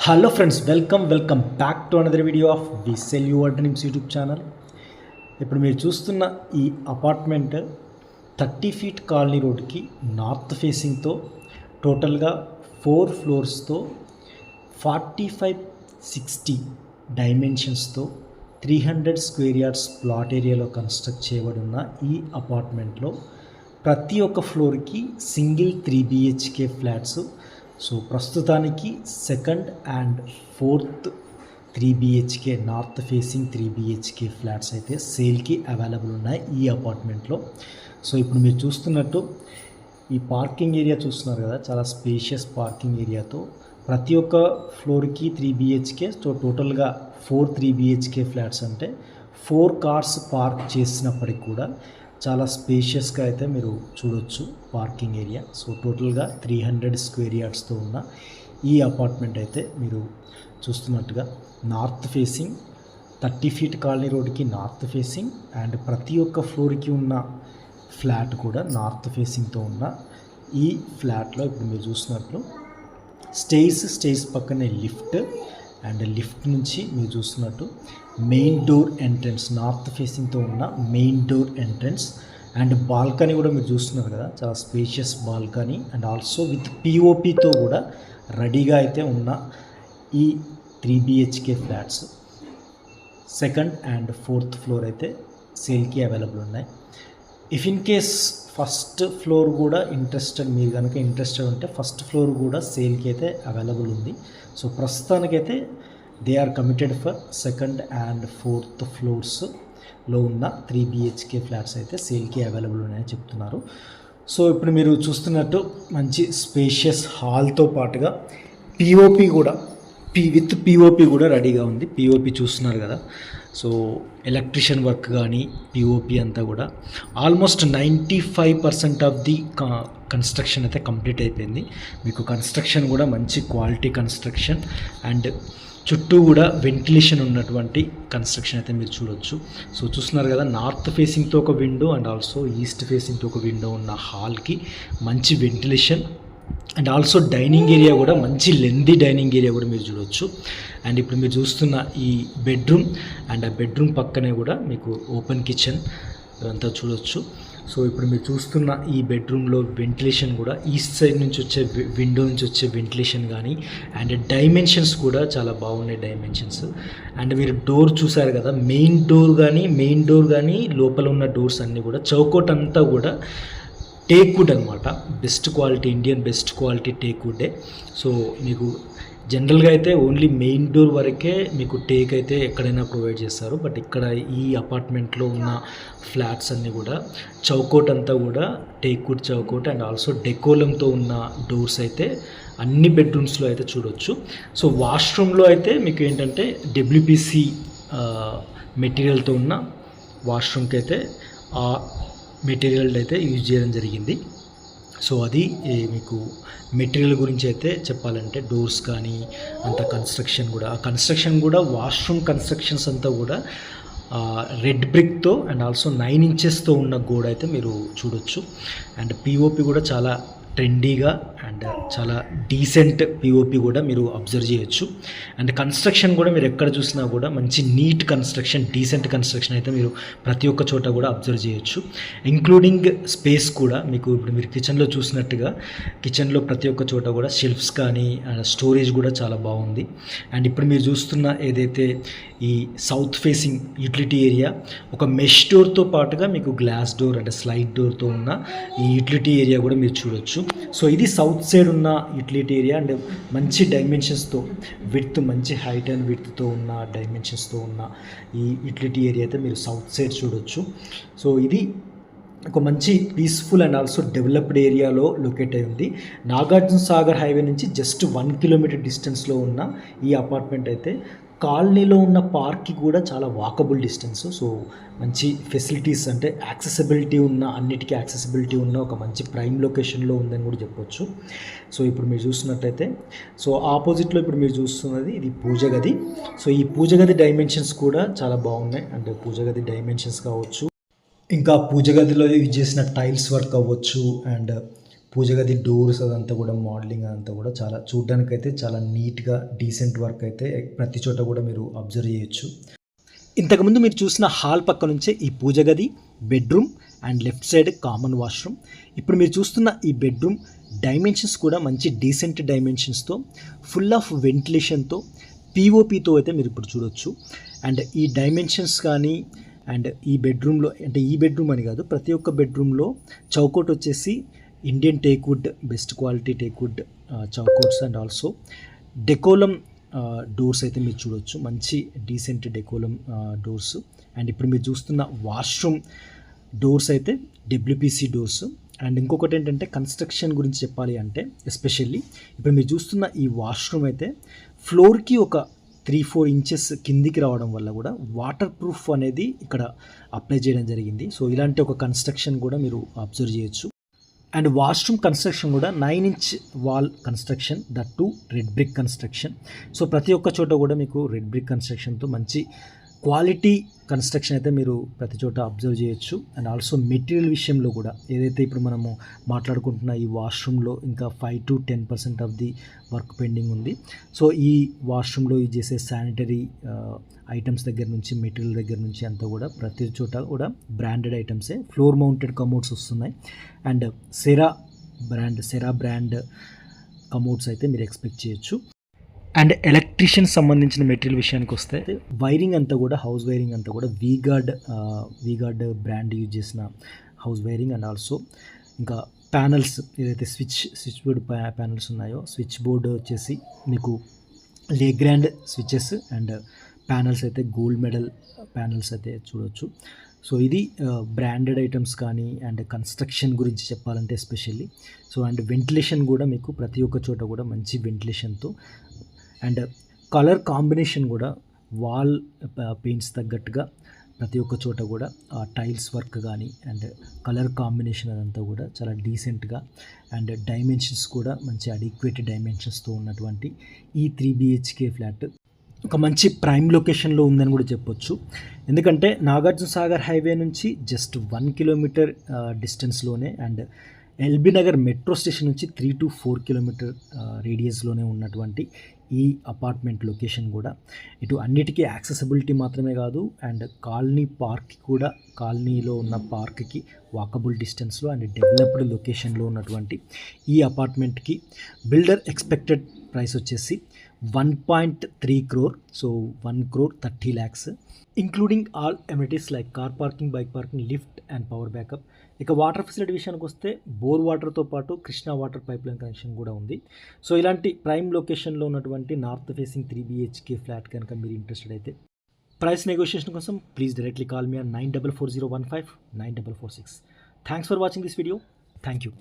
Hello friends, welcome back to another video of we sell your dreams YouTube channel. ఇప్పుడు మీరు చూస్తున్న ఈ apartment 30 feet colony రోడ్కి north ఫేసింగ్తో టోటల్గా 4 ఫ్లోర్స్తో 45-60 డైమెన్షన్స్తో 300 స్క్వేర్ యార్డ్స్ ప్లాట్ ఏరియాలో కన్స్ట్రక్ట్ చేయబడి ఉన్న ఈ అపార్ట్మెంట్లో ప్రతి ఒక్క ఫ్లోర్కి సింగిల్ 3 BHK ఫ్లాట్స్. సో ప్రస్తుతానికి second and fourth 3 BHK north facing 3 BHK flats అయితే సేల్కి అవైలబుల్ ఉన్నాయి ఈ అపార్ట్మెంట్లో. సో ఇప్పుడు మీరు చూస్తున్నట్టు ఈ పార్కింగ్ ఏరియా చూస్తున్నారు కదా, చాలా స్పేషియస్ పార్కింగ్ ఏరియాతో ప్రతి ఒక్క ఫ్లోర్కి 3 BHK. సో టోటల్గా 4 3 BHK ఫ్లాట్స్ అంటే 4 కార్స్ పార్క్ చేసినప్పటికి కూడా చాలా స్పేషియస్గా అయితే మీరు చూడొచ్చు పార్కింగ్ ఏరియా. సో టోటల్గా 300 స్క్వేర్ యార్డ్స్తో ఉన్న ఈ అపార్ట్మెంట్ అయితే మీరు చూస్తున్నట్టుగా నార్త్ ఫేసింగ్ 30 ఫీట్ కాలనీ రోడ్కి నార్త్ ఫేసింగ్ అండ్ ప్రతి ఒక్క ఫ్లోర్కి ఉన్న ఫ్లాట్ కూడా నార్త్ ఫేసింగ్తో ఉన్న ఈ ఫ్లాట్లో ఇప్పుడు మీరు చూస్తున్నట్లు స్టేస్ పక్కనే లిఫ్ట్ అండ్ లిఫ్ట్ నుంచి మీరు చూస్తున్నట్టు మెయిన్ డోర్ ఎంట్రన్స్, నార్త్ ఫేసింగ్తో ఉన్న main door entrance and balcony కూడా మీరు చూస్తున్నారు కదా, చాలా spacious balcony and also with పిఓపితో కూడా రెడీగా అయితే ఉన్న ఈ 3 BHK flats second and fourth floor అయితే సేల్కి అవైలబుల్ ఉన్నాయి. If in case first floor కూడా మీరు కనుక ఇంట్రెస్టెడ్ ఉంటే ఫస్ట్ ఫ్లోర్ కూడా సేల్కి అయితే అవైలబుల్ ఉంది. సో ప్రస్తుతానికైతే they are committed for second and fourth ఫ్లోర్స్లో ఉన్న 3 BHK ఫ్లాట్స్ అయితే సేల్కి అవైలబుల్ ఉన్నాయని చెప్తున్నారు. సో ఇప్పుడు మీరు చూస్తున్నట్టు మంచి స్పేషియస్ హాల్తో పాటుగా పిఓపి కూడా విత్ పిఓపి కూడా రెడీగా ఉంది. పిఓపి చూస్తున్నారు కదా, సో ఎలక్ట్రిషియన్ వర్క్ కానీ పిఓపి అంతా కూడా ఆల్మోస్ట్ 95% ఆఫ్ ది కన్స్ట్రక్షన్ అయితే కంప్లీట్ అయిపోయింది. మీకు కన్స్ట్రక్షన్ కూడా మంచి క్వాలిటీ కన్స్ట్రక్షన్ అండ్ చుట్టూ కూడా వెంటిలేషన్ ఉన్నటువంటి కన్స్ట్రక్షన్ అయితే మీరు చూడొచ్చు. సో చూస్తున్నారు కదా, నార్త్ ఫేసింగ్తో ఒక విండో అండ్ ఆల్సో ఈస్ట్ ఫేసింగ్తో ఒక విండో ఉన్న హాల్కి మంచి ventilation and also dining area కూడా మంచి లెందీ డైనింగ్ ఏరియా కూడా మీరు చూడొచ్చు. అండ్ ఇప్పుడు మీరు చూస్తున్న ఈ బెడ్రూమ్ అండ్ ఆ బెడ్రూమ్ పక్కనే కూడా మీకు ఓపెన్ కిచెన్ ఇదంతా చూడొచ్చు. సో ఇప్పుడు మీరు చూస్తున్న ఈ బెడ్రూమ్లో వెంటిలేషన్ కూడా ఈస్ట్ సైడ్ నుంచి వచ్చే విండో నుంచి వచ్చే వెంటిలేషన్ కానీ అండ్ డైమెన్షన్స్ కూడా చాలా బాగున్నాయి డైమెన్షన్స్. అండ్ మీరు డోర్ చూసారు కదా, మెయిన్ డోర్ కానీ లోపల ఉన్న డోర్స్ అన్నీ కూడా చౌకోట్ అంతా కూడా టేక్ వుడ్ అనమాట. Best quality, Indian best quality teak వుడ్డే. సో మీకు జనరల్గా అయితే ఓన్లీ మెయిన్ డోర్ వరకే మీకు టేక్ అయితే ఎక్కడైనా ప్రొవైడ్ చేస్తారు. బట్ ఇక్కడ ఈ అపార్ట్మెంట్లో ఉన్న ఫ్లాట్స్ అన్నీ కూడా చౌకోట్ అంతా కూడా టేక్ వుడ్ చౌకోట్ అండ్ ఆల్సో డెకోలంతో ఉన్న డోర్స్ అయితే అన్ని బెడ్రూమ్స్లో అయితే చూడొచ్చు. సో వాష్రూమ్లో అయితే మీకు ఏంటంటే WPC మెటీరియల్తో ఉన్న వాష్రూమ్కి అయితే ఆ మెటీరియల్ అయితే యూజ్ చేయడం జరిగింది. సో అది మీకు మెటీరియల్ గురించి అయితే చెప్పాలంటే డోర్స్ కానీ అంత కన్స్ట్రక్షన్ కూడా వాష్రూమ్ కన్స్ట్రక్షన్స్ అంతా కూడా రెడ్ బ్రిక్తో అండ్ ఆల్సో 9 ఇంచెస్తో ఉన్న గోడ అయితే మీరు చూడొచ్చు. అండ్ పిఓపి కూడా చాలా ట్రెండీగా అండ్ చాలా డీసెంట్ పిఓపి కూడా మీరు అబ్జర్వ్ చేయొచ్చు. అండ్ కన్స్ట్రక్షన్ కూడా మీరు ఎక్కడ చూసినా కూడా మంచి నీట్ కన్స్ట్రక్షన్, డీసెంట్ కన్స్ట్రక్షన్ అయితే మీరు ప్రతి ఒక్క చోట కూడా అబ్జర్వ్ చేయొచ్చు. ఇంక్లూడింగ్ స్పేస్ కూడా మీకు ఇప్పుడు మీరు కిచెన్లో చూసినట్టుగా కిచెన్లో ప్రతి ఒక్క చోట కూడా షెల్ఫ్స్ కానీ స్టోరేజ్ కూడా చాలా బాగుంది. అండ్ ఇప్పుడు మీరు చూస్తున్న ఏదైతే ఈ సౌత్ ఫేసింగ్ యూటిలిటీ ఏరియా ఒక మెష్ డోర్తో పాటుగా మీకు గ్లాస్ డోర్ అంటే స్లైడ్ డోర్తో ఉన్న ఈ యూటిలిటీ ఏరియా కూడా మీరు చూడొచ్చు. సో ఇది సౌత్ సైడ్ ఉన్న యూటిలిటీ ఏరియా అండ్ మంచి డైమెన్షన్స్తో మంచి హైట్ అండ్ విడ్త్తో ఉన్న డైమెన్షన్స్తో ఉన్న ఈ యూటిలిటీ ఏరియా అయితే మీరు సౌత్ సైడ్ చూడొచ్చు. సో ఇది ఒక మంచి పీస్ఫుల్ అండ్ ఆల్సో డెవలప్డ్ ఏరియాలో లొకేట్ అయి ఉంది. నాగార్జున సాగర్ హైవే నుంచి జస్ట్ 1 కిలోమీటర్ డిస్టెన్స్లో ఉన్న ఈ అపార్ట్మెంట్ అయితే కాలనీలో ఉన్న పార్క్కి కూడా చాలా వాకబుల్ డిస్టెన్స్. సో మంచి ఫెసిలిటీస్ అంటే అన్నిటికీ యాక్సెసిబిలిటీ ఉన్న ఒక మంచి ప్రైమ్ లొకేషన్లో ఉందని కూడా చెప్పొచ్చు. సో ఇప్పుడు మీరు చూస్తున్నట్టయితే సో ఆపోజిట్లో ఇప్పుడు మీరు చూస్తున్నది ఇది పూజ గది. సో ఈ పూజ గది డైమెన్షన్స్ కూడా చాలా బాగున్నాయి. అండ్ పూజ గది డైమెన్షన్స్ కావచ్చు, ఇంకా పూజ గదిలో యూజ్ చేసిన టైల్స్ వర్క్ అవ్వచ్చు అండ్ పూజ గది డోర్స్ అదంతా కూడా మోడలింగ్ అదంతా కూడా చాలా చూడడానికైతే చాలా నీట్గా డీసెంట్ వర్క్ అయితే ప్రతి చోట కూడా మీరు అబ్జర్వ్ చేయొచ్చు. ఇంతకుముందు మీరు చూసిన హాల్ పక్క నుంచే ఈ పూజ గది, bedroom and left side common washroom. ఇప్పుడు మీరు చూస్తున్న ఈ బెడ్రూమ్ డైమెన్షన్స్ కూడా మంచి డీసెంట్ డైమెన్షన్స్తో, ఫుల్ ఆఫ్ వెంటిలేషన్తో, పిఓపితో అయితే మీరు ఇప్పుడు చూడొచ్చు. అండ్ ఈ డైమెన్షన్స్ కానీ అండ్ ఈ బెడ్రూమ్లో, అంటే ఈ బెడ్రూమ్ అని కాదు, ప్రతి ఒక్క బెడ్రూమ్లో చౌకోట్ వచ్చేసి Indian teak wood, best quality teak wood చౌకోట్స్ అండ్ ఆల్సో డెకోలం డోర్స్ అయితే మీరు చూడొచ్చు. మంచి డీసెంట్ డెకోలం డోర్స్. అండ్ ఇప్పుడు మీరు చూస్తున్న వాష్రూమ్ డోర్స్ అయితే డబ్ల్యూపీసీ డోర్స్. అండ్ ఇంకొకటి ఏంటంటే కన్స్ట్రక్షన్ గురించి చెప్పాలి అంటే ఎస్పెషల్లీ ఇప్పుడు మీరు చూస్తున్న ఈ వాష్రూమ్ అయితే ఫ్లోర్కి ఒక 3-4 ఇంచెస్ కిందికి రావడం వల్ల కూడా వాటర్ ప్రూఫ్ అనేది ఇక్కడ అప్లై చేయడం జరిగింది. సో ఇలాంటి ఒక కన్స్ట్రక్షన్ కూడా మీరు అబ్జర్వ్ చేయొచ్చు. అండ్ వాష్రూమ్ కన్స్ట్రక్షన్ కూడా 9 inch wall construction, that to red brick construction. So ప్రతి ఒక్క చోట కూడా మీకు రెడ్ బ్రిక్ కన్స్ట్రక్షన్తో మంచి క్వాలిటీ కన్స్ట్రక్షన్ అయితే మీరు ప్రతి చోట అబ్జర్వ్ చేయొచ్చు. అండ్ ఆల్సో మెటీరియల్ విషయంలో కూడా ఏదైతే ఇప్పుడు మనము మాట్లాడుకుంటున్న ఈ వాష్రూమ్లో ఇంకా 5-10% ఆఫ్ ది వర్క్ పెండింగ్ ఉంది. సో ఈ వాష్రూమ్లో యూజ్ చేసే శానిటరీ ఐటమ్స్ దగ్గర నుంచి, మెటీరియల్ దగ్గర నుంచి అంతా కూడా ప్రతి చోట కూడా బ్రాండెడ్ ఐటమ్సే. ఫ్లోర్ మౌంటెడ్ కమోడ్స్ వస్తున్నాయి. అండ్ సెరా బ్రాండ్ కమోడ్స్ అయితే మీరు ఎక్స్పెక్ట్ చేయొచ్చు. అండ్ ఎలక్ట్రీషియన్ సంబంధించిన మెటీరియల్ విషయానికి వస్తే వైరింగ్ అంతా కూడా, హౌస్ వైరింగ్ అంతా కూడా వీగార్డ్ బ్రాండ్ యూజ్ చేసిన హౌస్ వైరింగ్. అండ్ ఆల్సో ఇంకా ప్యానల్స్ ఏదైతే స్విచ్ బోర్డ్ ప్యానల్స్ ఉన్నాయో, స్విచ్ బోర్డ్ వచ్చేసి మీకు లేగ్రాండ్ స్విచెస్ అండ్ ప్యానల్స్ అయితే గోల్డ్ మెడల్ ప్యానల్స్ అయితే చూడవచ్చు. సో ఇది బ్రాండెడ్ ఐటమ్స్ కానీ అండ్ కన్స్ట్రక్షన్ గురించి చెప్పాలంటే ఎస్పెషల్లీ. సో అండ్ వెంటిలేషన్ కూడా మీకు ప్రతి ఒక్క చోట కూడా మంచి వెంటిలేషన్తో అండ్ కలర్ కాంబినేషన్ కూడా వాల్ పెయింట్స్ తగ్గట్టుగా ప్రతి ఒక్క చోట కూడా టైల్స్ వర్క్ కానీ అండ్ కలర్ కాంబినేషన్ అదంతా కూడా చాలా డీసెంట్గా అండ్ డైమెన్షన్స్ కూడా మంచి అడిక్వేట్ డైమెన్షన్స్తో ఉన్నటువంటి ఈ 3 BHK ఫ్లాట్ ఒక మంచి ప్రైమ్ లొకేషన్లో ఉందని కూడా చెప్పొచ్చు. ఎందుకంటే నాగార్జున సాగర్ హైవే నుంచి జస్ట్ 1 కిలోమీటర్ డిస్టెన్స్లోనే and LB Nagar metro station నుంచి 3-4 కిలోమీటర్ రేడియస్లోనే ఉన్నటువంటి ఈ అపార్ట్మెంట్ లొకేషన్ కూడా ఇటు అన్నిటికీ యాక్సెసిబిలిటీ మాత్రమే కాదు అండ్ కాలనీ పార్క్ కూడా, కాలనీలో ఉన్న పార్క్కి వాకబుల్ డిస్టెన్స్లో అండ్ డెవలప్డ్ లొకేషన్లో ఉన్నటువంటి ఈ అపార్ట్మెంట్కి బిల్డర్ ఎక్స్పెక్టెడ్ ప్రైస్ వచ్చేసి 1.3 crore. So 1,30 lakhs including all amenities like car parking, bike parking, lift and power backup. ఇక వాటర్ ఫెసిలిటీ విషయానికి వస్తే బోర్ వాటర్తో పాటు Krishna water pipe line connection కూడా ఉంది. సో ఇలాంటి ప్రైమ్ లొకేషన్లో ఉన్నటువంటి నార్త్ ఫేసింగ్ 3 BHK ఫ్లాట్ కనుక మీరు ఇంట్రెస్టెడ్ అయితే ప్రైస్ నెగోషియేషన్ కోసం please directly call me on 944015 9446. Thanks for watching this video. Thank you.